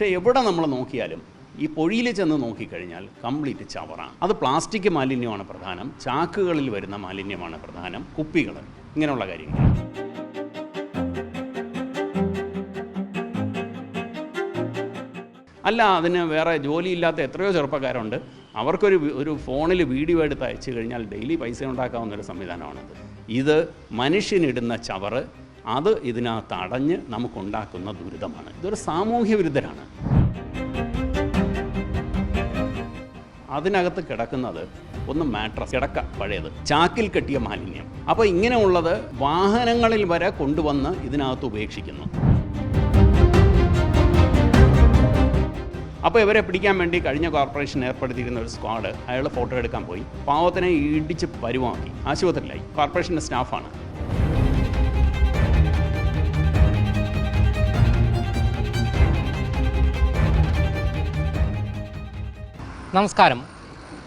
പക്ഷേ എവിടെ നമ്മൾ നോക്കിയാലും ഈ പൊഴിയിൽ ചെന്ന് നോക്കിക്കഴിഞ്ഞാൽ കംപ്ലീറ്റ് ചവറാണ്. അത് പ്ലാസ്റ്റിക് മാലിന്യമാണ് പ്രധാനം, ചാക്കുകളിൽ വരുന്ന മാലിന്യമാണ് പ്രധാനം, കുപ്പികൾ, ഇങ്ങനെയുള്ള കാര്യങ്ങൾ. അല്ല, അതിന് വേറെ ജോലിയില്ലാത്ത എത്രയോ ചെറുപ്പക്കാരുണ്ട്. അവർക്കൊരു ഫോണിൽ വീഡിയോ എടുത്ത് അയച്ചു കഴിഞ്ഞാൽ ഡെയിലി പൈസ ഉണ്ടാക്കാവുന്നൊരു സംവിധാനമാണത്. ഇത് മനുഷ്യനിടുന്ന ചവറ്, അത് ഇതിനകത്ത് അടഞ്ഞ് നമുക്കുണ്ടാക്കുന്ന ദുരിതമാണ്. ഇതൊരു സാമൂഹ്യ വിരുദ്ധരാണ്. അതിനകത്ത് കിടക്കുന്നത് ഒന്ന് മാട്രസ്, കിടക്ക പഴയത്, ചാക്കിൽ കെട്ടിയ മാലിന്യം. അപ്പോൾ ഇങ്ങനെയുള്ളത് വാഹനങ്ങളിൽ വരെ കൊണ്ടുവന്ന് ഇതിനകത്ത് ഉപേക്ഷിക്കുന്നു. അപ്പോൾ ഇവരെ പിടിക്കാൻ വേണ്ടി കഴിഞ്ഞ കോർപ്പറേഷൻ ഏർപ്പെടുത്തിയിരുന്ന ഒരു സ്ക്വാഡ്, അയാൾ ഫോട്ടോ എടുക്കാൻ പോയി, പാവത്തിനെ ഇടിച്ച് പരുവാക്കി, ആശുപത്രിയിലായി. കോർപ്പറേഷൻ്റെ സ്റ്റാഫാണ്. നമസ്കാരം.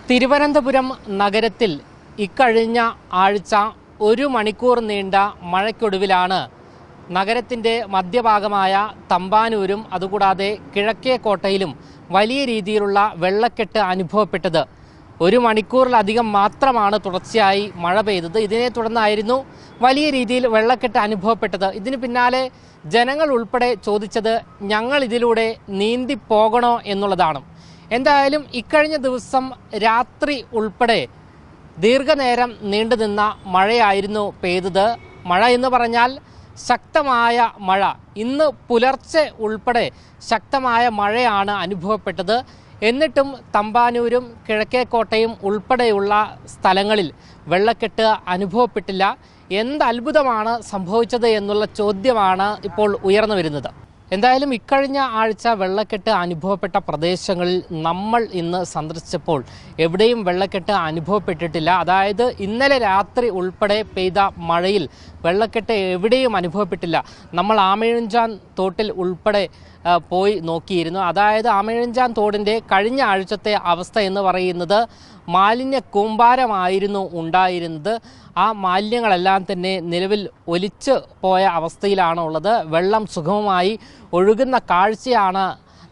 തിരുവനന്തപുരം നഗരത്തിൽ ഇക്കഴിഞ്ഞ ആഴ്ച 1 മണിക്കൂർ നീണ്ട മഴയ്ക്കൊടുവിലാണ് നഗരത്തിൻ്റെ മധ്യഭാഗമായ തമ്പാനൂരും അതുകൂടാതെ കിഴക്കേക്കോട്ടയിലും വലിയ രീതിയിലുള്ള വെള്ളക്കെട്ട് അനുഭവപ്പെട്ടത്. 1 മണിക്കൂറിലധികം മാത്രമാണ് തുടർച്ചയായി മഴ പെയ്തത്. ഇതിനെ തുടർന്നായിരുന്നു വലിയ രീതിയിൽ വെള്ളക്കെട്ട് അനുഭവപ്പെട്ടത്. ഇതിന് പിന്നാലെ ജനങ്ങൾ ഉൾപ്പെടെ ചോദിച്ചത് ഞങ്ങൾ ഇതിലൂടെ നീന്തി പോകണോ എന്നുള്ളതാണ്. എന്തായാലും ഇക്കഴിഞ്ഞ ദിവസം രാത്രി ഉൾപ്പെടെ ദീർഘനേരം നീണ്ടുനിന്ന മഴയായിരുന്നു പെയ്തത്. മഴ എന്ന് പറഞ്ഞാൽ ശക്തമായ മഴ. ഇന്ന് പുലർച്ചെ ഉൾപ്പെടെ ശക്തമായ മഴയാണ് അനുഭവപ്പെട്ടത്. എന്നിട്ടും തമ്പാനൂരും കിഴക്കേക്കോട്ടയും ഉൾപ്പെടെയുള്ള സ്ഥലങ്ങളിൽ വെള്ളക്കെട്ട് അനുഭവപ്പെട്ടില്ല. എന്ത് അത്ഭുതമാണ് സംഭവിച്ചത് എന്നുള്ള ചോദ്യമാണ് ഇപ്പോൾ ഉയർന്നു വരുന്നത്. എന്തായാലും ഇക്കഴിഞ്ഞ ആഴ്ച വെള്ളക്കെട്ട് അനുഭവപ്പെട്ട പ്രദേശങ്ങളിൽ നമ്മൾ ഇന്ന് സന്ദർശിച്ചപ്പോൾ എവിടെയും വെള്ളക്കെട്ട് അനുഭവപ്പെട്ടിട്ടില്ല. അതായത് ഇന്നലെ രാത്രി ഉൾപ്പെടെ പെയ്ത മഴയിൽ വെള്ളക്കെട്ട് എവിടെയും അനുഭവപ്പെട്ടില്ല. നമ്മൾ ആമയിഴഞ്ചാൻ തോട്ടിൽ ഉൾപ്പെടെ പോയി നോക്കിയിരുന്നു. അതായത് ആമയിഴഞ്ചാൻ തോടിൻ്റെ കഴിഞ്ഞ ആഴ്ചത്തെ അവസ്ഥ എന്ന് പറയുന്നത് മാലിന്യ കൂമ്പാരമായിരുന്നു ഉണ്ടായിരുന്നത്. ആ മാലിന്യങ്ങളെല്ലാം തന്നെ നിലവിൽ ഒലിച്ച് പോയ അവസ്ഥയിലാണ് ഉള്ളത്. വെള്ളം സുഗമമായി ഒഴുകുന്ന കാഴ്ചയാണ്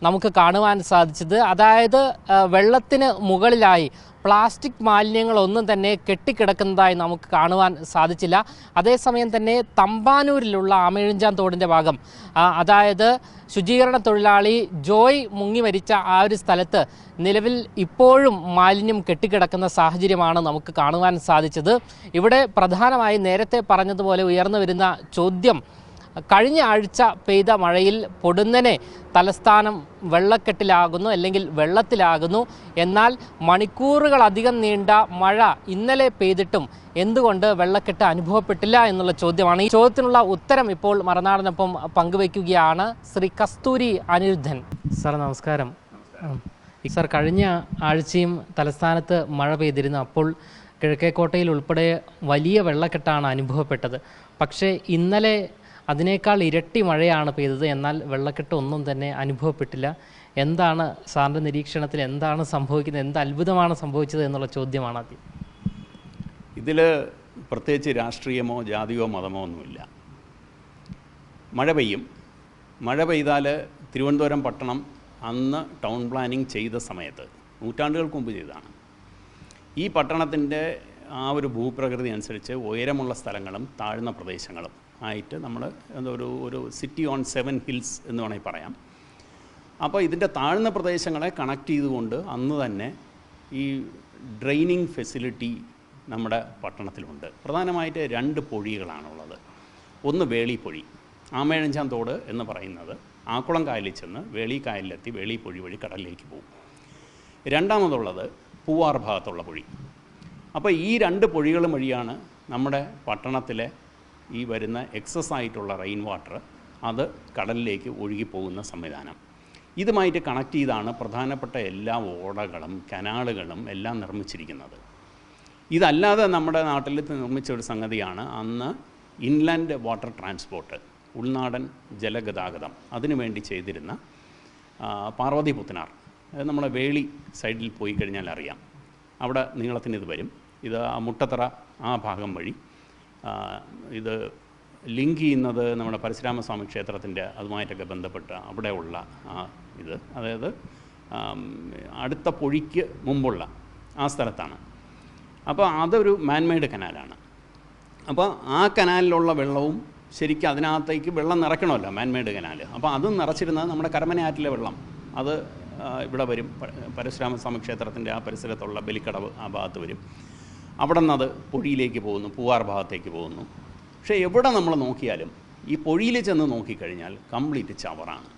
നമുക്ക് കാണുവാൻ സാധിച്ചത്. അതായത് വെള്ളത്തിന് മുകളിലായി പ്ലാസ്റ്റിക് മാലിന്യങ്ങളൊന്നും തന്നെ കെട്ടിക്കിടക്കുന്നതായി നമുക്ക് കാണുവാൻ സാധിച്ചില്ല. അതേസമയം തന്നെ തമ്പാനൂരിലുള്ള ആമയിഴഞ്ചാൻ തോടിൻ്റെ ഭാഗം, അതായത് ശുചീകരണ തൊഴിലാളി ജോയ് മുങ്ങി മരിച്ച ആ ഒരു സ്ഥലത്ത് നിലവിൽ ഇപ്പോഴും മാലിന്യം കെട്ടിക്കിടക്കുന്ന സാഹചര്യമാണ് നമുക്ക് കാണുവാൻ സാധിച്ചത്. ഇവിടെ പ്രധാനമായി നേരത്തെ പറഞ്ഞതുപോലെ ഉയർന്നു വരുന്ന ചോദ്യം, കഴിഞ്ഞ ആഴ്ച പെയ്ത മഴയിൽ പൊടുന്നനെ തലസ്ഥാനം വെള്ളക്കെട്ടിലാകുന്നു, അല്ലെങ്കിൽ വെള്ളത്തിലാകുന്നു. എന്നാൽ മണിക്കൂറുകളധികം നീണ്ട മഴ ഇന്നലെ പെയ്തിട്ടും എന്തുകൊണ്ട് വെള്ളക്കെട്ട് അനുഭവപ്പെട്ടില്ല എന്നുള്ള ചോദ്യമാണ്. ഈ ചോദ്യത്തിനുള്ള ഉത്തരം ഇപ്പോൾ മറുനാടനൊപ്പം പങ്കുവയ്ക്കുകയാണ് ശ്രീ കസ്തൂരി അനിരുദ്ധൻ. സാർ നമസ്കാരം. സാർ, കഴിഞ്ഞ ആഴ്ചയും തലസ്ഥാനത്ത് മഴ പെയ്തിരുന്നു. അപ്പോൾ കിഴക്കേക്കോട്ടയിൽ ഉൾപ്പെടെ വലിയ വെള്ളക്കെട്ടാണ് അനുഭവപ്പെട്ടത്. പക്ഷേ ഇന്നലെ അതിനേക്കാൾ ഇരട്ടി മഴയാണ് പെയ്തത്. എന്നാൽ വെള്ളക്കെട്ട് ഒന്നും തന്നെ അനുഭവപ്പെട്ടില്ല. എന്താണ് സാറിൻ്റെ നിരീക്ഷണത്തിൽ എന്താണ് സംഭവിക്കുന്നത്, എന്ത് അത്ഭുതമാണ് സംഭവിച്ചത് എന്നുള്ള ചോദ്യമാണ് ആദ്യം. ഇതിൽ പ്രത്യേകിച്ച് രാഷ്ട്രീയമോ ജാതിയോ മതമോ ഒന്നുമില്ല. മഴ പെയ്യും. മഴ പെയ്താൽ തിരുവനന്തപുരം പട്ടണം അന്ന് ടൗൺ പ്ലാനിങ് ചെയ്ത സമയത്ത്, നൂറ്റാണ്ടുകൾക്ക് മുമ്പ് ചെയ്തതാണ്, ഈ പട്ടണത്തിൻ്റെ ആ ഒരു ഭൂപ്രകൃതി അനുസരിച്ച് ഉയരമുള്ള സ്ഥലങ്ങളും താഴ്ന്ന പ്രദേശങ്ങളും ആയിട്ട് നമ്മൾ ഒരു സിറ്റി ഓൺ 7 ഹിൽസ് എന്ന് വേണമെങ്കിൽ പറയാം. അപ്പോൾ ഇതിൻ്റെ താഴ്ന്ന പ്രദേശങ്ങളെ കണക്ട് ചെയ്തുകൊണ്ട് അന്ന് തന്നെ ഈ ഡ്രെയിനിങ് ഫെസിലിറ്റി നമ്മുടെ പട്ടണത്തിലുണ്ട്. പ്രധാനമായിട്ട് 2 പൊഴികളാണുള്ളത്. ഒന്ന് വേളിപ്പൊഴി, ആമയിഴഞ്ചാൻ തോട് എന്ന് പറയുന്നത് ആക്കുളം കായലിൽ ചെന്ന് വേളി കായലിലെത്തി വേളി പൊഴി വഴി കടലിലേക്ക് പോകും. രണ്ടാമതുള്ളത് പൂവാർ ഭാഗത്തുള്ള പൊഴി. അപ്പോൾ ഈ 2 പൊഴികളും വഴിയാണ് നമ്മുടെ പട്ടണത്തിലെ ഈ വരുന്ന എക്സസ് ആയിട്ടുള്ള റെയിൻ വാട്ടർ അത് കടലിലേക്ക് ഒഴുകിപ്പോകുന്ന സംവിധാനം. ഇതുമായിട്ട് കണക്ട് ചെയ്താണ് പ്രധാനപ്പെട്ട എല്ലാ ഓടകളും കനാലുകളും എല്ലാം നിർമ്മിച്ചിരിക്കുന്നത്. ഇതല്ലാതെ നമ്മുടെ നാട്ടിൽ നിർമ്മിച്ച ഒരു സംഗതിയാണ് അന്ന് ഇൻലാൻഡ് വാട്ടർ ട്രാൻസ്പോർട്ട്, ഉൾനാടൻ ജലഗതാഗതം, അതിനുവേണ്ടി ചെയ്തിരുന്ന പാർവതി പുത്തനാർ. അത് നമ്മളെ വേളി സൈഡിൽ പോയി കഴിഞ്ഞാൽ അറിയാം. അവിടെ നീളത്തിന് ഇത് വരും. ഇത് മുട്ടത്തറ ആ ഭാഗം വഴി ഇത് ലിങ്ക് ചെയ്യുന്നത് നമ്മുടെ പരശുരാമസ്വാമി ക്ഷേത്രത്തിൻ്റെ അതുമായിട്ടൊക്കെ ബന്ധപ്പെട്ട് അവിടെയുള്ള ഇത്, അതായത് അടുത്ത പൊഴിക്ക് മുമ്പുള്ള ആ സ്ഥലത്താണ്. അപ്പോൾ അതൊരു മാൻമെയ്ഡ് കനാലാണ്. അപ്പോൾ ആ കനാലിലുള്ള വെള്ളവും ശരിക്കും അതിനകത്തേക്ക് വെള്ളം നിറയ്ക്കണമല്ലോ, മാൻമെയ്ഡ് കനാൽ. അപ്പോൾ അതും നിറച്ചിരുന്നത് നമ്മുടെ കരമനയാറ്റിലെ വെള്ളം, അത് ഇവിടെ വരും. പരശുരാമസ്വാമി ക്ഷേത്രത്തിൻ്റെ ആ പരിസരത്തുള്ള ബലിക്കടവ് ആ ഭാഗത്ത് വരും. അവിടെ നിന്ന് അത് പൊഴിയിലേക്ക് പോകുന്നു, പൂവാർ ഭാഗത്തേക്ക് പോകുന്നു. പക്ഷേ എവിടെ നമ്മൾ നോക്കിയാലും ഈ പൊഴിയിൽ ചെന്ന് നോക്കിക്കഴിഞ്ഞാൽ കംപ്ലീറ്റ് ചവറാണ്.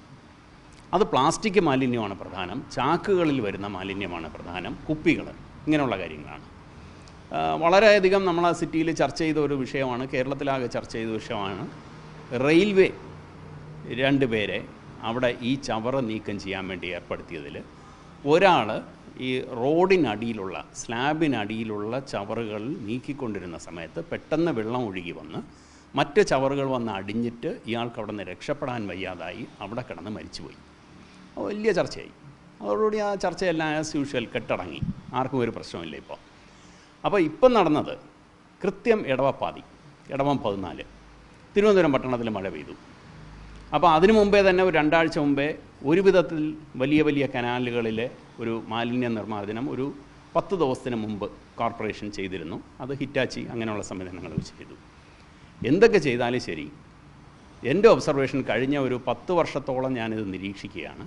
അത് പ്ലാസ്റ്റിക് മാലിന്യമാണ് പ്രധാനം, ചാക്കുകളിൽ വരുന്ന മാലിന്യമാണ് പ്രധാനം, കുപ്പികൾ, ഇങ്ങനെയുള്ള കാര്യങ്ങളാണ്. വളരെയധികം നമ്മൾ ആ സിറ്റിയിൽ ചർച്ച ചെയ്ത ഒരു വിഷയമാണ്, കേരളത്തിലാകെ ചർച്ച ചെയ്ത വിഷയമാണ്. റെയിൽവേ 2 പേരെ അവിടെ ഈ ചവറ് നീക്കം ചെയ്യാൻ വേണ്ടി ഏർപ്പെടുത്തിയതിൽ ഒരാൾ ഈ റോഡിനടിയിലുള്ള സ്ലാബിനടിയിലുള്ള ചവറുകൾ നീക്കിക്കൊണ്ടിരുന്ന സമയത്ത് പെട്ടെന്ന് വെള്ളം ഒഴുകി വന്ന് മറ്റ് ചവറുകൾ വന്ന് അടിഞ്ഞിട്ട് ഇയാൾക്ക് അവിടെ നിന്ന് രക്ഷപ്പെടാൻ വയ്യാതായി അവിടെ കിടന്ന് മരിച്ചുപോയി. വലിയ ചർച്ചയായി. അതോടുകൂടി ആ ചർച്ചയെല്ലാം ആസ് യൂഷ്വൽ കെട്ടടങ്ങി, ആർക്കും ഒരു പ്രശ്നമില്ല ഇപ്പോൾ. അപ്പോൾ ഇപ്പം നടന്നത് കൃത്യം ഇടവപ്പാതി, ഇടവം 14 തിരുവനന്തപുരം പട്ടണത്തിൽ മഴ പെയ്തു. അപ്പോൾ അതിനു മുമ്പേ തന്നെ ഒരു 2 ആഴ്ച മുമ്പേ ഒരു വിധത്തിൽ വലിയ വലിയ കനാലുകളിലെ ഒരു മാലിന്യ നിർമ്മാർജ്ജനം ഒരു 10 ദിവസത്തിന് മുമ്പ് കോർപ്പറേഷൻ ചെയ്തിരുന്നു. അത് ഹിറ്റാച്ചി അങ്ങനെയുള്ള സംവിധാനങ്ങൾ വെച്ച് ചെയ്തു. എന്തൊക്കെ ചെയ്താലും ശരി, എൻ്റെ ഒബ്സർവേഷൻ കഴിഞ്ഞ ഒരു 10 വർഷത്തോളം ഞാനിത് നിരീക്ഷിക്കുകയാണ്.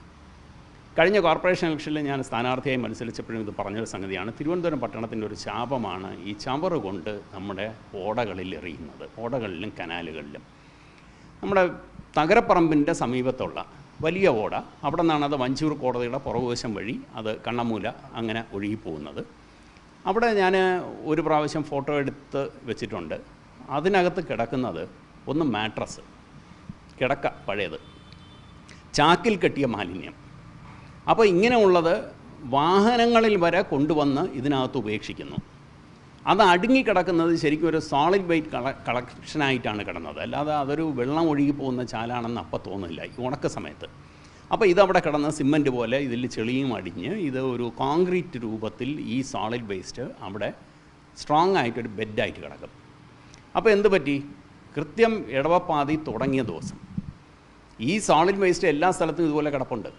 കഴിഞ്ഞ കോർപ്പറേഷൻ ഇലക്ഷനിൽ ഞാൻ സ്ഥാനാർത്ഥിയായി മത്സരിച്ചപ്പോഴും ഇത് പറഞ്ഞൊരു സംഗതിയാണ്. തിരുവനന്തപുരം പട്ടണത്തിൻ്റെ ഒരു ശാപമാണ് ഈ ചവറ് കൊണ്ട് നമ്മുടെ ഓടകളിൽ എറിയുന്നത്, ഓടകളിലും കനാലുകളിലും. നമ്മുടെ തകരപ്പറമ്പിൻ്റെ സമീപത്തുള്ള വലിയ ഓട, അവിടെ നിന്നാണ് അത് വഞ്ചൂർ കോടതിയുടെ പുറകുവശം വഴി അത് കണ്ണമൂല അങ്ങനെ ഒഴുകിപ്പോകുന്നത്. അവിടെ ഞാൻ ഒരു പ്രാവശ്യം ഫോട്ടോ എടുത്ത് വെച്ചിട്ടുണ്ട്. അതിനകത്ത് കിടക്കുന്നത് ഒന്ന് മാട്രസ്, കിടക്ക പഴയത്, ചാക്കിൽ കെട്ടിയ മാലിന്യം. അപ്പോൾ ഇങ്ങനെയുള്ളത് വാഹനങ്ങളിൽ വരെ കൊണ്ടുവന്ന് ഇതിനകത്ത് ഉപേക്ഷിക്കുന്നു. അത് അടുങ്ങിക്കിടക്കുന്നത് ശരിക്കും ഒരു സോളിഡ് വെയ്റ്റ് കളക്ഷനായിട്ടാണ് കിടന്നത്, അല്ലാതെ അതൊരു വെള്ളം ഒഴുകി പോകുന്ന ചാലാണെന്ന് അപ്പം തോന്നില്ല ഈ ഉണക്ക സമയത്ത്. അപ്പോൾ ഇതവിടെ കിടന്ന് സിമൻറ്റ് പോലെ ഇതിൽ ചെളിയും അടിഞ്ഞ് ഇത് ഒരു കോൺക്രീറ്റ് രൂപത്തിൽ ഈ സോളിഡ് വേസ്റ്റ് അവിടെ സ്ട്രോങ് ആയിട്ടൊരു ബെഡായിട്ട് കിടക്കും. അപ്പോൾ എന്ത് പറ്റി? കൃത്യം ഇടവപ്പാതി തുടങ്ങിയ ദിവസം ഈ സോളിഡ് വേസ്റ്റ് എല്ലാ സ്ഥലത്തും ഇതുപോലെ കിടപ്പുണ്ട്.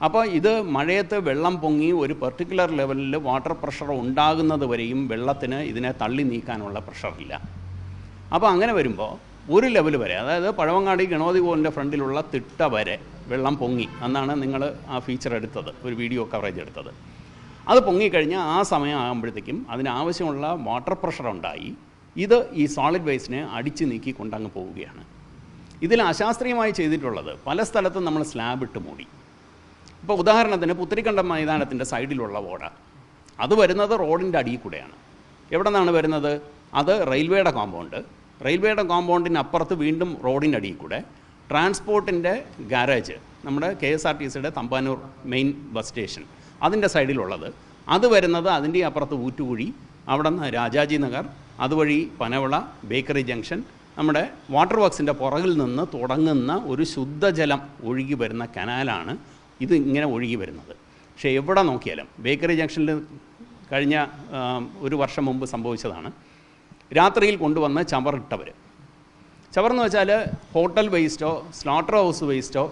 അപ്പോൾ ഇത് മഴയത്ത് വെള്ളം പൊങ്ങി ഒരു പെർട്ടിക്കുലർ ലെവലിൽ വാട്ടർ പ്രഷർ ഉണ്ടാകുന്നത് വരെയും വെള്ളത്തിന് ഇതിനെ തള്ളി നീക്കാനുള്ള പ്രഷറില്ല. അപ്പോൾ അങ്ങനെ വരുമ്പോൾ ഒരു ലെവൽ വരെ, അതായത് പഴവങ്ങാടി ഗണപതി കോവിലിൻ്റെ ഫ്രണ്ടിലുള്ള തിട്ട വരെ വെള്ളം പൊങ്ങി. അന്നാണ് നിങ്ങൾ ആ ഫീച്ചർ എടുത്തത്, ഒരു വീഡിയോ കവറേജ് എടുത്തത്. അത് പൊങ്ങിക്കഴിഞ്ഞാൽ ആ സമയം ആകുമ്പോഴത്തേക്കും അതിനാവശ്യമുള്ള വാട്ടർ പ്രഷർ ഉണ്ടായി ഇത് ഈ സോളിഡ് വേസ്റ്റിനെ അടിച്ച് നീക്കി കൊണ്ടങ്ങ് പോവുകയാണ്. ഇതിൽ അശാസ്ത്രീയമായി ചെയ്തിട്ടുള്ളത് പല സ്ഥലത്തും നമ്മൾ സ്ലാബ് ഇട്ട് മൂടി. ഇപ്പോൾ ഉദാഹരണത്തിന് പുത്തരിക്കണ്ടം മൈതാനത്തിൻ്റെ സൈഡിലുള്ള ഓട, അത് വരുന്നത് റോഡിൻ്റെ അടിയിൽ കൂടെയാണ്. എവിടെ നിന്നാണ് വരുന്നത്? അത് റെയിൽവേയുടെ കോമ്പൗണ്ട്, റെയിൽവേയുടെ കോമ്പൗണ്ടിനപ്പുറത്ത് വീണ്ടും റോഡിൻ്റെ അടിയിൽ കൂടെ ട്രാൻസ്പോർട്ടിൻ്റെ ഗാരേജ്, നമ്മുടെ KSRTCയുടെ തമ്പാനൂർ മെയിൻ ബസ് സ്റ്റേഷൻ അതിൻ്റെ സൈഡിലുള്ളത്, അത് വരുന്നത് അതിൻ്റെ അപ്പുറത്ത് ഊറ്റുകുഴി, അവിടെ നിന്ന് രാജാജി നഗർ, അതുവഴി പനവിള ബേക്കറി ജംഗ്ഷൻ, നമ്മുടെ വാട്ടർ വർക്സിൻ്റെ പുറകിൽ നിന്ന് തുടങ്ങുന്ന ഒരു ശുദ്ധജലം ഒഴുകി വരുന്ന കനാലാണ് ഇത് ഇങ്ങനെ ഒഴുകി വരുന്നത്. പക്ഷേ എവിടെ നോക്കിയാലും ബേക്കറി ജംഗ്ഷനിൽ കഴിഞ്ഞ ഒരു വർഷം മുമ്പ് സംഭവിച്ചതാണ്. രാത്രിയിൽ കൊണ്ടുവന്ന് ചവറിട്ടവർ, ചവറെന്ന് വെച്ചാൽ ഹോട്ടൽ വേസ്റ്റോ സ്ലോട്ടർ ഹൗസ് വേസ്റ്റോ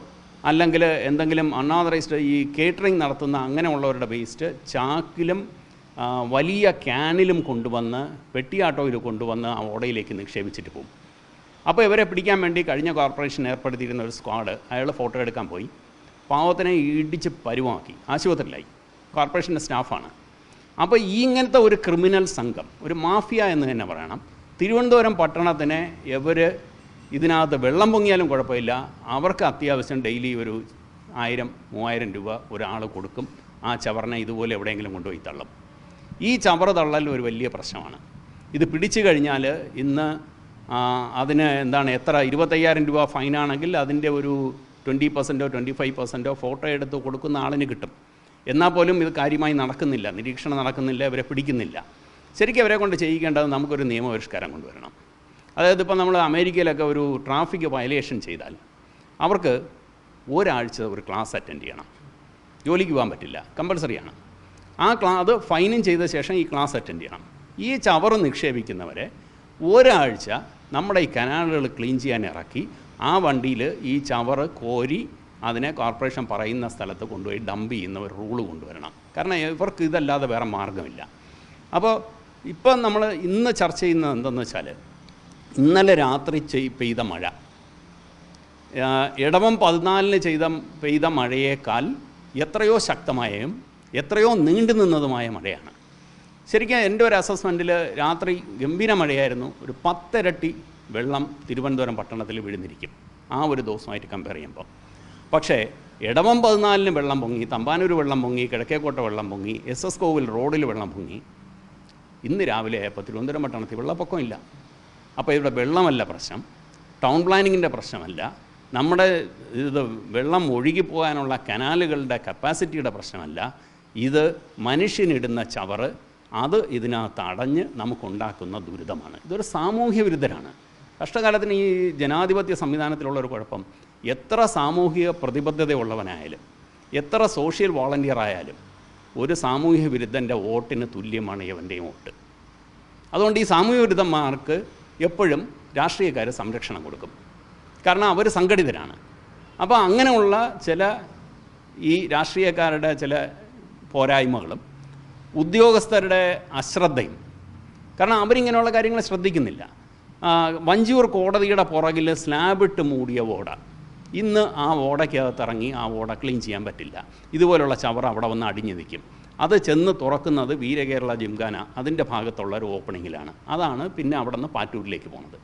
അല്ലെങ്കിൽ എന്തെങ്കിലും അൺഓതറൈസ്ഡ് ഈ കേറ്ററിംഗ് നടത്തുന്ന അങ്ങനെയുള്ളവരുടെ വേസ്റ്റ് ചാക്കിലും വലിയ ക്യാനിലും കൊണ്ടുവന്ന് പെട്ടിയാട്ടോയിൽ കൊണ്ടുവന്ന് ആ ഓടയിലേക്ക് നിക്ഷേപിച്ചിട്ട് പോകും. അപ്പോൾ ഇവരെ പിടിക്കാൻ വേണ്ടി കഴിഞ്ഞ കോർപ്പറേഷൻ ഏർപ്പെടുത്തിയിരുന്ന ഒരു സ്ക്വാഡ് അയാൾ ഫോട്ടോ എടുക്കാൻ പോയി, പാവത്തിനെ ഇടിച്ച് പരുവാക്കി, ആശുപത്രിയിലായി. കോർപ്പറേഷൻ്റെ സ്റ്റാഫാണ്. അപ്പോൾ ഈ ഇങ്ങനത്തെ ഒരു ക്രിമിനൽ സംഘം, ഒരു മാഫിയ എന്ന് തന്നെ പറയണം, തിരുവനന്തപുരം പട്ടണത്തിനെ ഇവർ ഇതിനകത്ത് വെള്ളം പൊങ്ങിയാലും കുഴപ്പമില്ല, അവർക്ക് അത്യാവശ്യം ഡെയിലി ഒരു 1000-3000 രൂപ ഒരാൾ കൊടുക്കും. ആ ചവറിനെ ഇതുപോലെ എവിടെയെങ്കിലും കൊണ്ടുപോയി തള്ളും. ഈ ചവറ് തള്ളൽ ഒരു വലിയ പ്രശ്നമാണ്. ഇത് പിടിച്ചു കഴിഞ്ഞാൽ ഇന്ന് അതിന് എന്താണ്, എത്ര 25,000 രൂപ ഫൈനാണെങ്കിൽ അതിൻ്റെ ഒരു 20%, 25% ഫോട്ടോ എടുത്ത് കൊടുക്കുന്ന ആളിന് കിട്ടും. എന്നാൽ പോലും ഇത് കാര്യമായി നടക്കുന്നില്ല, നിരീക്ഷണം നടക്കുന്നില്ല, ഇവരെ പിടിക്കുന്നില്ല. ശരിക്കും അവരെ കൊണ്ട് ചെയ്യിക്കേണ്ടത് നമുക്കൊരു നിയമപരിഷ്കാരം കൊണ്ടുവരണം. അതായത് ഇപ്പോൾ നമ്മൾ അമേരിക്കയിലൊക്കെ ഒരു ട്രാഫിക് വയലേഷൻ ചെയ്താൽ അവർക്ക് ഒരാഴ്ച ഒരു ക്ലാസ് അറ്റൻഡ് ചെയ്യണം, ജോലിക്ക് പോകാൻ പറ്റില്ല, കമ്പൽസറിയാണ്. അത് ഫൈനും ചെയ്ത ശേഷം ഈ ക്ലാസ് അറ്റൻഡ് ചെയ്യണം. ഈ ചവറ് നിക്ഷേപിക്കുന്നവരെ ഒരാഴ്ച നമ്മുടെ ഈ കനാലുകൾ ക്ലീൻ ചെയ്യാൻ ഇറക്കി ആ വണ്ടിയിൽ ഈ ചവറ് കോരി അതിനെ കോർപ്പറേഷൻ പറയുന്ന സ്ഥലത്ത് കൊണ്ടുപോയി ഡംപ് ചെയ്യുന്ന ഒരു റൂള് കൊണ്ടുവരണം. കാരണം ഇവർക്ക് ഇതല്ലാതെ വേറെ മാർഗ്ഗമില്ല. അപ്പോൾ ഇപ്പം നമ്മൾ ഇന്ന് ചർച്ച ചെയ്യുന്നത് എന്തെന്ന് വെച്ചാൽ, ഇന്നലെ രാത്രി പെയ്ത മഴ ഇടവം 14 പെയ്ത മഴയേക്കാൾ എത്രയോ ശക്തമായും എത്രയോ നീണ്ടു നിന്നതുമായ മഴയാണ്. ശരിക്കും എൻ്റെ ഒരു അസസ്മെൻറ്റിൽ രാത്രി ഗംഭീര മഴയായിരുന്നു. ഒരു 10 ഇരട്ടി വെള്ളം തിരുവനന്തപുരം പട്ടണത്തിൽ വീഴുന്നിരിക്കും ആ ഒരു ദിവസമായിട്ട് കമ്പയർ ചെയ്യുമ്പോൾ. പക്ഷേ ഇടവം 14 വെള്ളം പൊങ്ങി, തമ്പാനൂർ വെള്ളം പൊങ്ങി, കിഴക്കേക്കോട്ട വെള്ളം പൊങ്ങി, SS കോവിൽ റോഡിൽ വെള്ളം പൊങ്ങി. ഇന്ന് രാവിലെ ആയപ്പോൾ തിരുവനന്തപുരം പട്ടണത്തിൽ വെള്ളപ്പൊക്കം ഇല്ല. അപ്പോൾ ഇവിടെ വെള്ളമല്ല പ്രശ്നം, ടൗൺ പ്ലാനിങ്ങിൻ്റെ പ്രശ്നമല്ല, നമ്മുടെ ഇത് വെള്ളം ഒഴുകിപ്പോകാനുള്ള കനാലുകളുടെ കപ്പാസിറ്റിയുടെ പ്രശ്നമല്ല, ഇത് മനുഷ്യനിടുന്ന ചവറ് അത് ഇതിനകത്ത് അടഞ്ഞ് നമുക്കുണ്ടാക്കുന്ന ദുരിതമാണ്. ഇതൊരു സാമൂഹ്യ വിരുദ്ധരാണ്. കഷ്ടകാലത്തിന് ഈ ജനാധിപത്യ സംവിധാനത്തിലുള്ളൊരു കുഴപ്പം, എത്ര സാമൂഹിക പ്രതിബദ്ധതയുള്ളവനായാലും എത്ര സോഷ്യൽ വോളണ്ടിയർ ആയാലും ഒരു സാമൂഹ്യ വിരുദ്ധൻ്റെ വോട്ടിന് തുല്യമാണ് ഇവൻ്റെയും വോട്ട്. അതുകൊണ്ട് ഈ സാമൂഹ്യ വിരുദ്ധന്മാർക്ക് എപ്പോഴും രാഷ്ട്രീയക്കാർ സംരക്ഷണം കൊടുക്കും. കാരണം അവർ സംഘടിതരാണ്. അപ്പോൾ അങ്ങനെയുള്ള ചില ഈ രാഷ്ട്രീയക്കാരുടെ ചില പോരായ്മകളും ഉദ്യോഗസ്ഥരുടെ അശ്രദ്ധയും, കാരണം അവരിങ്ങനെയുള്ള കാര്യങ്ങൾ ശ്രദ്ധിക്കുന്നില്ല. വഞ്ചിയൂർ കോടതിയുടെ പുറകിൽ സ്ലാബിട്ട് മൂടിയ ഓട, ഇന്ന് ആ ഓടയ്ക്കകത്തിറങ്ങി ആ ഓട ക്ലീൻ ചെയ്യാൻ പറ്റില്ല. ഇതുപോലുള്ള ചവറ അവിടെ വന്ന് അടിഞ്ഞു നിൽക്കും. അത് ചെന്ന് തുറക്കുന്നത് വീരകേരള ജിംഖാന അതിൻ്റെ ഭാഗത്തുള്ള ഒരു ഓപ്പണിങ്ങിലാണ്. അതാണ് പിന്നെ അവിടെ നിന്ന് പാറ്റൂരിലേക്ക് പോകുന്നത്.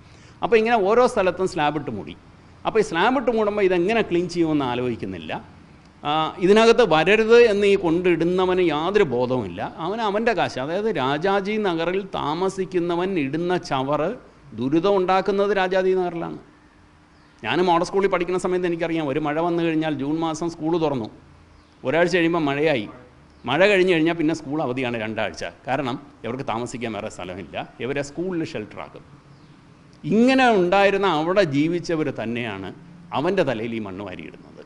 അപ്പോൾ ഇങ്ങനെ ഓരോ സ്ഥലത്തും സ്ലാബിട്ട് മൂടി. അപ്പോൾ ഈ സ്ലാബിട്ട് മൂടുമ്പോൾ ഇതെങ്ങനെ ക്ലീൻ ചെയ്യുമെന്ന് ആലോചിക്കുന്നില്ല. ഇതിനകത്ത് വരരുത് എന്ന് ഈ കൊണ്ടിടുന്നവന് യാതൊരു ബോധവുമില്ല. അവൻ്റെ കാശ്, അതായത് രാജാജി നഗറിൽ താമസിക്കുന്നവൻ ഇടുന്ന ചവറ് ദുരിതം ഉണ്ടാക്കുന്നത് രാജാജി നഗറിലാണ്. ഞാൻ മോഡൽ സ്കൂളിൽ പഠിക്കുന്ന സമയത്ത് എനിക്കറിയാം, ഒരു മഴ വന്നു കഴിഞ്ഞാൽ ജൂൺ മാസം സ്കൂൾ തുറന്നു, ഒരാഴ്ച കഴിയുമ്പോൾ മഴയായി. മഴ കഴിഞ്ഞ് കഴിഞ്ഞാൽ പിന്നെ സ്കൂൾ അവധിയാണ് 2 ആഴ്ച. കാരണം ഇവർക്ക് താമസിക്കാൻ വേറെ സ്ഥലമില്ല, ഇവരെ സ്കൂളിൽ ഷെൽട്ടറാക്കും. ഇങ്ങനെ ഉണ്ടായിരുന്ന അവിടെ ജീവിച്ചവർ തന്നെയാണ് അവൻ്റെ തലയിൽ ഈ മണ്ണ് വാരിയിടുന്നത്.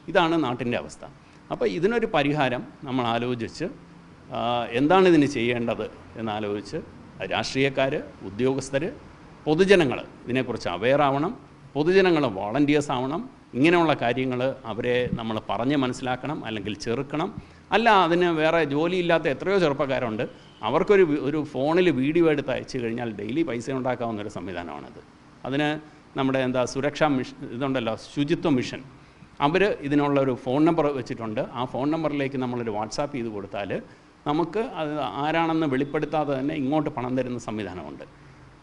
ഇതാണ് നാട്ടിൻ്റെ അവസ്ഥ. അപ്പോൾ ഇതിനൊരു പരിഹാരം നമ്മൾ ആലോചിച്ച് എന്താണ് ഇതിന് ചെയ്യേണ്ടത് എന്നാലോചിച്ച് രാഷ്ട്രീയക്കാർ, ഉദ്യോഗസ്ഥർ, പൊതുജനങ്ങൾ ഇതിനെക്കുറിച്ച് അവെയർ ആവണം. പൊതുജനങ്ങൾ വോളണ്ടിയേഴ്സ് ആവണം. ഇങ്ങനെയുള്ള കാര്യങ്ങൾ അവരെ നമ്മൾ പറഞ്ഞ് മനസ്സിലാക്കണം, അല്ലെങ്കിൽ ചെറുക്കണം. അല്ല, അതിന് വേറെ ജോലിയില്ലാത്ത എത്രയോ ചെറുപ്പക്കാരുണ്ട്, അവർക്കൊരു ഫോണിൽ വീഡിയോ എടുത്ത് അയച്ചു കഴിഞ്ഞാൽ ഡെയിലി പൈസ ഉണ്ടാക്കാവുന്നൊരു സംവിധാനമാണത്. അതിന് നമ്മുടെ സുരക്ഷാ മിഷൻ ഇതുണ്ടല്ലോ, ശുചിത്വ മിഷൻ, അവർ ഇതിനുള്ളൊരു ഫോൺ നമ്പർ വെച്ചിട്ടുണ്ട്. ആ ഫോൺ നമ്പറിലേക്ക് നമ്മളൊരു വാട്സാപ്പ് ചെയ്ത് കൊടുത്താൽ നമുക്ക് അത് ആരാണെന്ന് വെളിപ്പെടുത്താതെ തന്നെ ഇങ്ങോട്ട് പണം തരുന്ന സംവിധാനമുണ്ട്.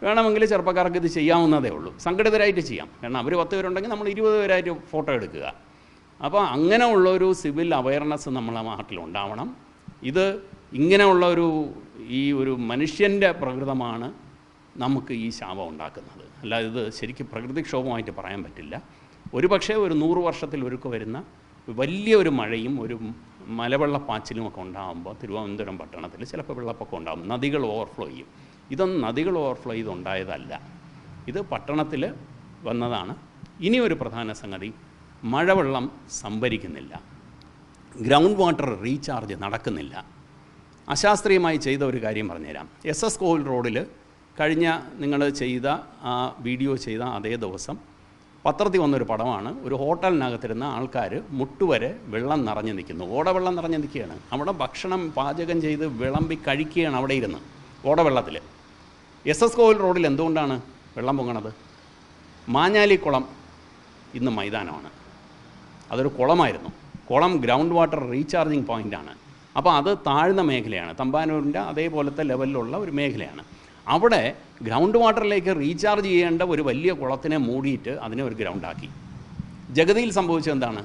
വേണമെങ്കിൽ ചെറുപ്പക്കാർക്ക് ഇത് ചെയ്യാവുന്നതേ ഉള്ളൂ. സംഘടിതരായിട്ട് ചെയ്യാം. കാരണം അവർ 10 പേരുണ്ടെങ്കിൽ നമ്മൾ 20 പേരായിട്ട് ഫോട്ടോ എടുക്കുക. അപ്പോൾ അങ്ങനെയുള്ളൊരു സിവിൽ അവയർനെസ് നമ്മളെ നാട്ടിലുണ്ടാവണം. ഇത് ഇങ്ങനെയുള്ള ഈ ഒരു മനുഷ്യൻ്റെ പ്രകൃതമാണ് നമുക്ക് ഈ ശാപം ഉണ്ടാക്കുന്നത്. അല്ലാതെ ഇത് ശരിക്കും പ്രകൃതിക്ഷോഭമായിട്ട് പറയാൻ പറ്റില്ല. ഒരു പക്ഷേ ഒരു 100 വർഷത്തിൽ ഒരുക്കം വരുന്ന വലിയൊരു മഴയും ഒരു മലവെള്ളപ്പാച്ചിലും ഒക്കെ ഉണ്ടാകുമ്പോൾ തിരുവനന്തപുരം പട്ടണത്തിൽ ചിലപ്പോൾ വെള്ളപ്പൊക്കം ഉണ്ടാകും, നദികൾ ഓവർഫ്ലോ ചെയ്യും. ഇതൊന്നും നദികൾ ഓവർഫ്ലോ ചെയ്തുണ്ടായതല്ല, ഇത് പട്ടണത്തിൽ വന്നതാണ്. ഇനിയൊരു പ്രധാന സംഗതി, മഴവെള്ളം സംഭരിക്കുന്നില്ല, ഗ്രൗണ്ട് വാട്ടർ റീചാർജ് നടക്കുന്നില്ല. അശാസ്ത്രീയമായി ചെയ്ത ഒരു കാര്യം പറഞ്ഞുതരാം. SS കോവിൽ റോഡിൽ കഴിഞ്ഞ നിങ്ങൾ ചെയ്ത ആ വീഡിയോ ചെയ്ത അതേ ദിവസം പത്രത്തിൽ വന്നൊരു പടമാണ്. ഒരു ഹോട്ടലിനകത്തിരുന്ന ആൾക്കാർ മുട്ടുവരെ വെള്ളം നിറഞ്ഞു നിൽക്കുന്നു, ഓടവെള്ളം നിറഞ്ഞു നിൽക്കുകയാണ്. അവിടെ ഭക്ഷണം പാചകം ചെയ്ത് വിളമ്പി കഴിക്കുകയാണ് അവിടെ ഇരുന്ന് ഓടവെള്ളത്തിൽ. SS കോവിൽ റോഡിൽ എന്തുകൊണ്ടാണ് വെള്ളം പൊങ്ങണത്? മാഞ്ഞാലിക്കുളം ഇന്ന് മൈതാനമാണ്, അതൊരു കുളമായിരുന്നു. കുളം ഗ്രൗണ്ട് വാട്ടർ റീചാർജിങ് പോയിൻ്റാണ്. അപ്പോൾ അത് താഴ്ന്ന മേഖലയാണ്, തമ്പാനൂരിൻ്റെ അതേപോലത്തെ ലെവലിലുള്ള ഒരു മേഖലയാണ്. അവിടെ ഗ്രൗണ്ട് വാട്ടറിലേക്ക് റീചാർജ് ചെയ്യേണ്ട ഒരു വലിയ കുളത്തിനെ മൂടിയിട്ട് അതിനെ ഒരു ഗ്രൗണ്ടാക്കി. ജഗതിയിൽ സംഭവിച്ചത് എന്താണ്?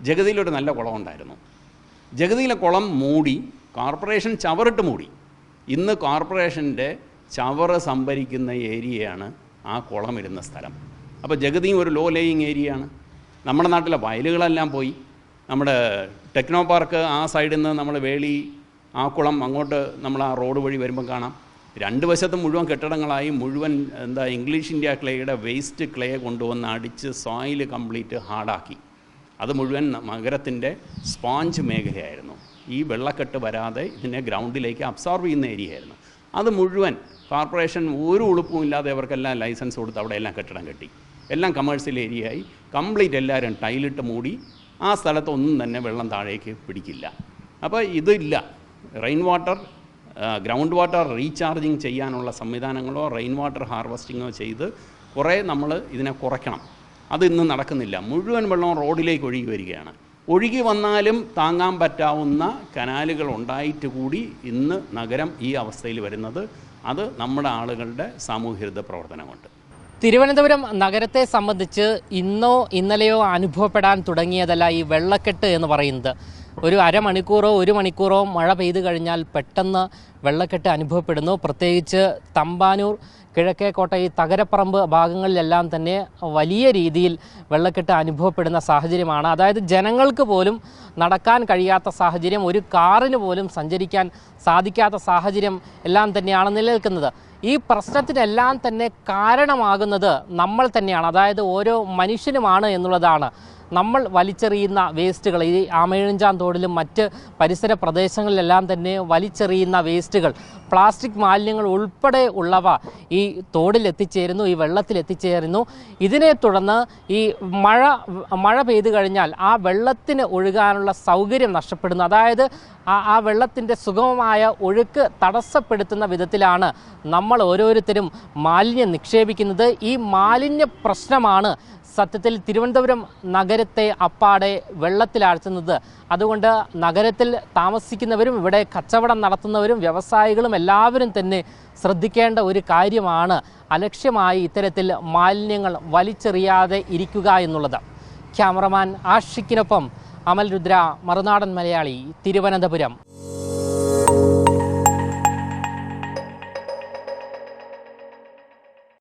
ജഗതിയിലൊരു നല്ല കുളം ഉണ്ടായിരുന്നു, ജഗതിയിലെ കുളം മൂടി, കോർപ്പറേഷൻ ചവറിട്ട് മൂടി. ഇന്ന് കോർപ്പറേഷൻ്റെ ചവറ് സംഭരിക്കുന്ന ഏരിയയാണ് ആ കുളം ഇരുന്ന സ്ഥലം. അപ്പോൾ ജഗതിയും ഒരു ലോ ലേയിങ് ഏരിയയാണ്. നമ്മുടെ നാട്ടിലെ വയലുകളെല്ലാം പോയി. നമ്മുടെ ടെക്നോ പാർക്ക് ആ സൈഡിൽ നിന്ന് നമ്മൾ വേളി ആ കുളം അങ്ങോട്ട് നമ്മൾ ആ റോഡ് വഴി വരുമ്പോൾ കാണാം, 2 വശത്തും മുഴുവൻ കെട്ടിടങ്ങളായി, മുഴുവൻ ഇംഗ്ലീഷ് ഇന്ത്യ ക്ലേയുടെ വേസ്റ്റ് ക്ലേ കൊണ്ടുവന്ന് അടിച്ച് സോയിൽ കംപ്ലീറ്റ് ഹാർഡാക്കി. അത് മുഴുവൻ നഗരത്തിൻ്റെ സ്പോഞ്ച് മേഖലയായിരുന്നു. ഈ വെള്ളക്കെട്ട് വരാതെ ഇതിനെ ഗ്രൗണ്ടിലേക്ക് അബ്സോർബ് ചെയ്യുന്ന ഏരിയയായിരുന്നു. അത് മുഴുവൻ കോർപ്പറേഷൻ ഒരു ഉളുപ്പും ഇല്ലാതെ അവർക്കെല്ലാം ലൈസൻസ് കൊടുത്ത് അവിടെയെല്ലാം കെട്ടിടം കെട്ടി. എല്ലാം കമേഴ്സ്യൽ ഏരിയയായി കംപ്ലീറ്റ് എല്ലാവരും ടൈലിട്ട് മൂടി. ആ സ്ഥലത്തൊന്നും തന്നെ വെള്ളം താഴേക്ക് പിടിക്കില്ല. അപ്പോൾ ഇതില്ല. Rain water, ground water recharging ചെയ്യാനുള്ള സംവിധാനങ്ങളോ റെയിൻ വാട്ടർ ഹാർവെസ്റ്റിങ്ങോ ചെയ്ത് കുറേ നമ്മൾ ഇതിനെ കുറയ്ക്കണം. അത് ഇന്ന് നടക്കുന്നില്ല. മുഴുവൻ വെള്ളവും റോഡിലേക്ക് ഒഴുകി വരികയാണ്. ഒഴുകി വന്നാലും താങ്ങാൻ പറ്റാവുന്ന കനാലുകൾ ഉണ്ടായിട്ട് കൂടി ഇന്ന് നഗരം ഈ അവസ്ഥയിൽ വരുന്നത് അത് നമ്മുടെ ആളുകളുടെ സാമൂഹ്യവിരുദ്ധ പ്രവർത്തനം കൊണ്ട്. തിരുവനന്തപുരം നഗരത്തെ സംബന്ധിച്ച് ഇന്നോ ഇന്നലെയോ അനുഭവപ്പെടാൻ തുടങ്ങിയതല്ല ഈ വെള്ളക്കെട്ട് എന്ന് പറയുന്നത്. ഒരു അരമണിക്കൂറോ ഒരു മണിക്കൂറോ മഴ പെയ്തു കഴിഞ്ഞാൽ പെട്ടെന്ന് വെള്ളക്കെട്ട് അനുഭവപ്പെടുന്നു. പ്രത്യേകിച്ച് തമ്പാനൂർ, കിഴക്കേക്കോട്ട, ഈ തകരപ്പറമ്പ് ഭാഗങ്ങളിലെല്ലാം തന്നെ വലിയ രീതിയിൽ വെള്ളക്കെട്ട് അനുഭവപ്പെടുന്ന സാഹചര്യമാണ്. അതായത് ജനങ്ങൾക്ക് പോലും നടക്കാൻ കഴിയാത്ത സാഹചര്യം, ഒരു കാറിന് പോലും സഞ്ചരിക്കാൻ സാധിക്കാത്ത സാഹചര്യം എല്ലാം തന്നെയാണ് നിലനിൽക്കുന്നത്. ഈ പ്രശ്നത്തിനെല്ലാം തന്നെ കാരണമാകുന്നത് നമ്മൾ തന്നെയാണ്, അതായത് ഓരോ മനുഷ്യനുമാണ് എന്നുള്ളതാണ്. നമ്മൾ വലിച്ചെറിയുന്ന വേസ്റ്റുകൾ, ഈ ആമയിഴഞ്ചാൻ തോടിലും മറ്റ് പരിസര പ്രദേശങ്ങളിലെല്ലാം തന്നെ വലിച്ചെറിയുന്ന വേസ്റ്റുകൾ, പ്ലാസ്റ്റിക് മാലിന്യങ്ങൾ ഉൾപ്പെടെ ഉള്ളവ ഈ തോടിൽ എത്തിച്ചേരുന്നു, ഈ വെള്ളത്തിൽ എത്തിച്ചേരുന്നു. ഇതിനെ തുടർന്ന് ഈ മഴ പെയ്തു കഴിഞ്ഞാൽ ആ വെള്ളത്തിന് ഒഴുകാനുള്ള സൗകര്യം നഷ്ടപ്പെടുന്നു. അതായത് ആ വെള്ളത്തിൻ്റെ സുഗമമായ ഒഴുക്ക് തടസ്സപ്പെടുത്തുന്ന വിധത്തിലാണ് നമ്മൾ ഓരോരുത്തരും മാലിന്യം നിക്ഷേപിക്കുന്നത്. ഈ മാലിന്യ പ്രശ്നമാണ് സത്യത്തിൽ തിരുവനന്തപുരം നഗരത്തെ അപ്പാടെ വെള്ളത്തിലാഴ്ത്തുന്നത്. അതുകൊണ്ട് നഗരത്തിൽ താമസിക്കുന്നവരും ഇവിടെ കച്ചവടം നടത്തുന്നവരും വ്യവസായികളും എല്ലാവരും തന്നെ ശ്രദ്ധിക്കേണ്ട ഒരു കാര്യമാണ് അലക്ഷ്യമായി ഇത്തരത്തിൽ മാലിന്യങ്ങൾ വലിച്ചെറിയാതെ ഇരിക്കുക എന്നുള്ളത്. ക്യാമറമാൻ ആഷിക്കിനൊപ്പം അമൽ രുദ്ര, മറുനാടൻ മലയാളി, തിരുവനന്തപുരം.